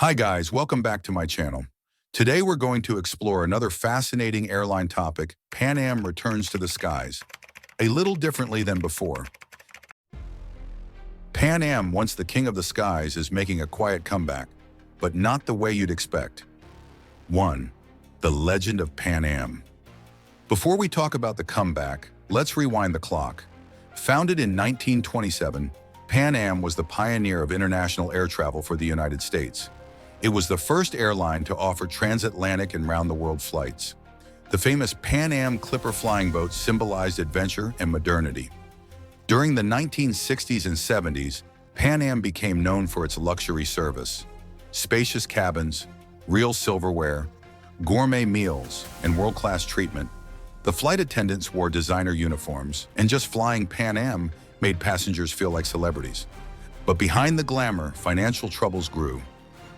Hi guys, welcome back to my channel. Today we're going to explore another fascinating airline topic. Pan Am returns to the skies, a little differently than before. Pan Am, once the king of the skies, is making a quiet comeback, but not the way you'd expect. 1. The legend of Pan Am. Before we talk about the comeback, let's rewind the clock. Founded in 1927, Pan Am was the pioneer of international air travel for the United States. It was the first airline to offer transatlantic and round-the-world flights. The famous Pan Am Clipper flying boat symbolized adventure and modernity. During the 1960s and 70s, Pan Am became known for its luxury service. Spacious cabins, real silverware, gourmet meals, and world-class treatment. The flight attendants wore designer uniforms, and just flying Pan Am made passengers feel like celebrities. But behind the glamour, financial troubles grew.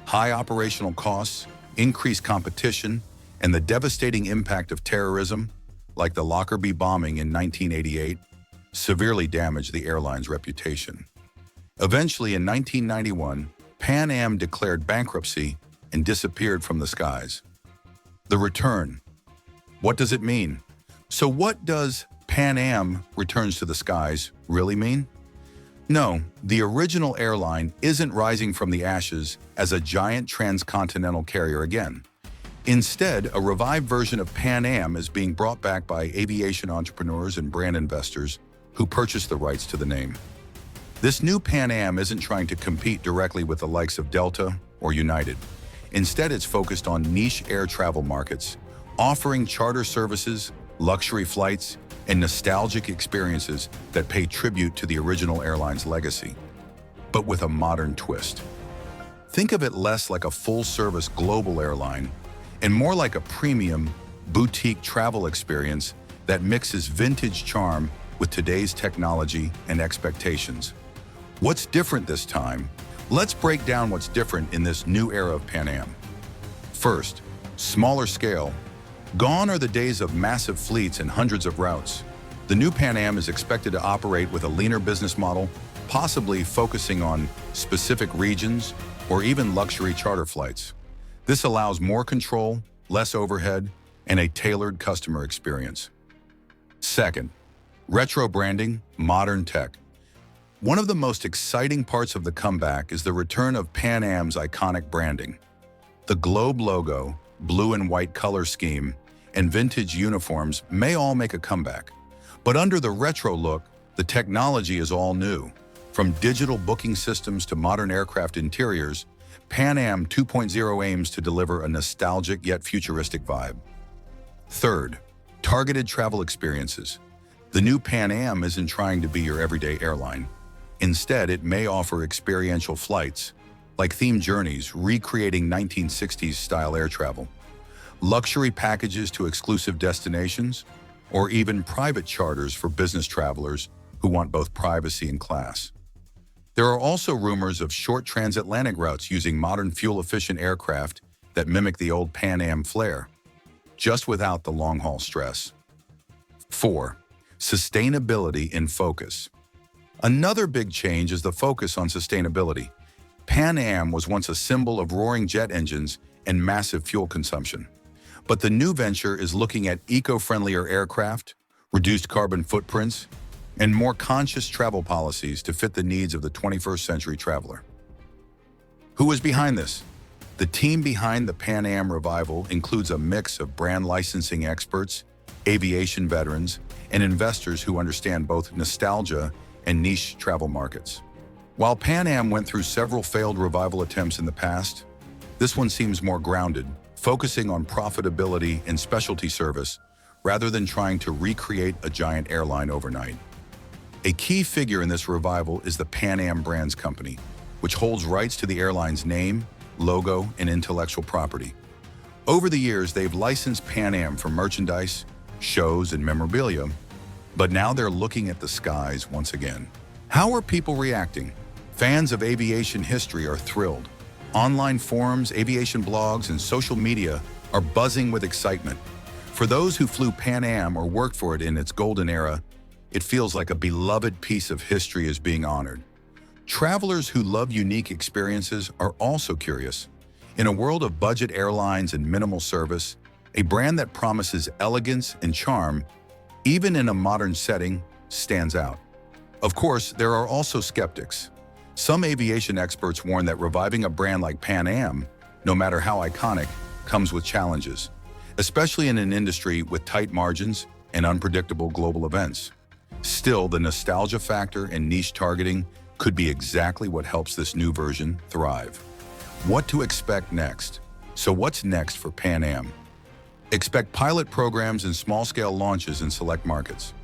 High operational costs, increased competition, and the devastating impact of terrorism, like the Lockerbie bombing in 1988, severely damaged the airline's reputation. Eventually, in 1991, Pan Am declared bankruptcy and disappeared from the skies. The return. What does it mean? So what does Pan Am returns to the skies really mean? No, the original airline isn't rising from the ashes as a giant transcontinental carrier again. Instead, a revived version of Pan Am is being brought back by aviation entrepreneurs and brand investors who purchased the rights to the name. This new Pan Am isn't trying to compete directly with the likes of Delta or United. Instead, it's focused on niche air travel markets, offering charter services, luxury flights, and nostalgic experiences that pay tribute to the original airline's legacy, but with a modern twist. Think of it less like a full-service global airline and more like a premium, boutique travel experience that mixes vintage charm with today's technology and expectations. What's different this time? Let's break down what's different in this new era of Pan Am. First, smaller scale. Gone are the days of massive fleets and hundreds of routes. The new Pan Am is expected to operate with a leaner business model, possibly focusing on specific regions or even luxury charter flights. This allows more control, less overhead, and a tailored customer experience. Second, retro branding, modern tech. One of the most exciting parts of the comeback is the return of Pan Am's iconic branding. The Globe logo, blue and white color scheme, and vintage uniforms may all make a comeback. But under the retro look, the technology is all new. From digital booking systems to modern aircraft interiors, Pan Am 2.0 aims to deliver a nostalgic yet futuristic vibe. Third, targeted travel experiences. The new Pan Am isn't trying to be your everyday airline. Instead, it may offer experiential flights, like themed journeys recreating 1960s-style air travel, luxury packages to exclusive destinations, or even private charters for business travelers who want both privacy and class. There are also rumors of short transatlantic routes using modern fuel-efficient aircraft that mimic the old Pan Am flair, just without the long-haul stress. 4. Sustainability in focus. Another big change is the focus on sustainability. Pan Am was once a symbol of roaring jet engines and massive fuel consumption. But the new venture is looking at eco-friendlier aircraft, reduced carbon footprints, and more conscious travel policies to fit the needs of the 21st century traveler. Who is behind this? The team behind the Pan Am revival includes a mix of brand licensing experts, aviation veterans, and investors who understand both nostalgia and niche travel markets. While Pan Am went through several failed revival attempts in the past, this one seems more grounded, focusing on profitability and specialty service rather than trying to recreate a giant airline overnight. A key figure in this revival is the Pan Am Brands Company, which holds rights to the airline's name, logo, and intellectual property. Over the years, they've licensed Pan Am for merchandise, shows, and memorabilia, but now they're looking at the skies once again. How are people reacting? Fans of aviation history are thrilled. Online forums, aviation blogs, and social media are buzzing with excitement. For those who flew Pan Am or worked for it in its golden era, it feels like a beloved piece of history is being honored. Travelers who love unique experiences are also curious. In a world of budget airlines and minimal service, a brand that promises elegance and charm, even in a modern setting, stands out. Of course, there are also skeptics. Some aviation experts warn that reviving a brand like Pan Am, no matter how iconic, comes with challenges, especially in an industry with tight margins and unpredictable global events. Still, the nostalgia factor and niche targeting could be exactly what helps this new version thrive. What to expect next? So what's next for Pan Am? Expect pilot programs and small-scale launches in select markets.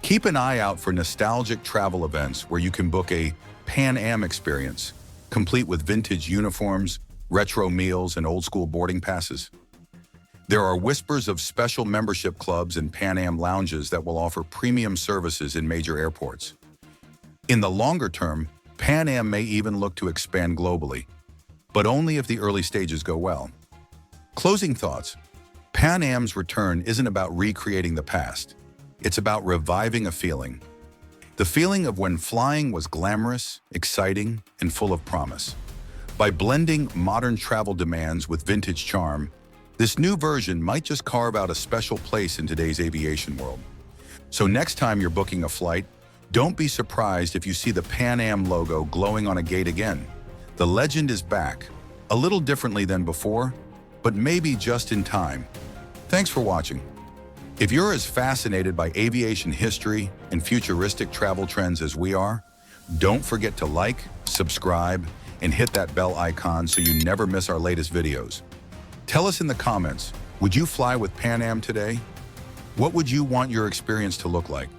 Keep an eye out for nostalgic travel events where you can book a Pan Am experience, complete with vintage uniforms, retro meals, and old-school boarding passes. There are whispers of special membership clubs and Pan Am lounges that will offer premium services in major airports. In the longer term, Pan Am may even look to expand globally, but only if the early stages go well. Closing thoughts. Pan Am's return isn't about recreating the past. It's about reviving a feeling. The feeling of when flying was glamorous, exciting, and full of promise. By blending modern travel demands with vintage charm, this new version might just carve out a special place in today's aviation world. So next time you're booking a flight, don't be surprised if you see the Pan Am logo glowing on a gate again. The legend is back, a little differently than before, but maybe just in time. Thanks for watching. If you're as fascinated by aviation history and futuristic travel trends as we are, don't forget to like, subscribe, and hit that bell icon so you never miss our latest videos. Tell us in the comments, would you fly with Pan Am today? What would you want your experience to look like?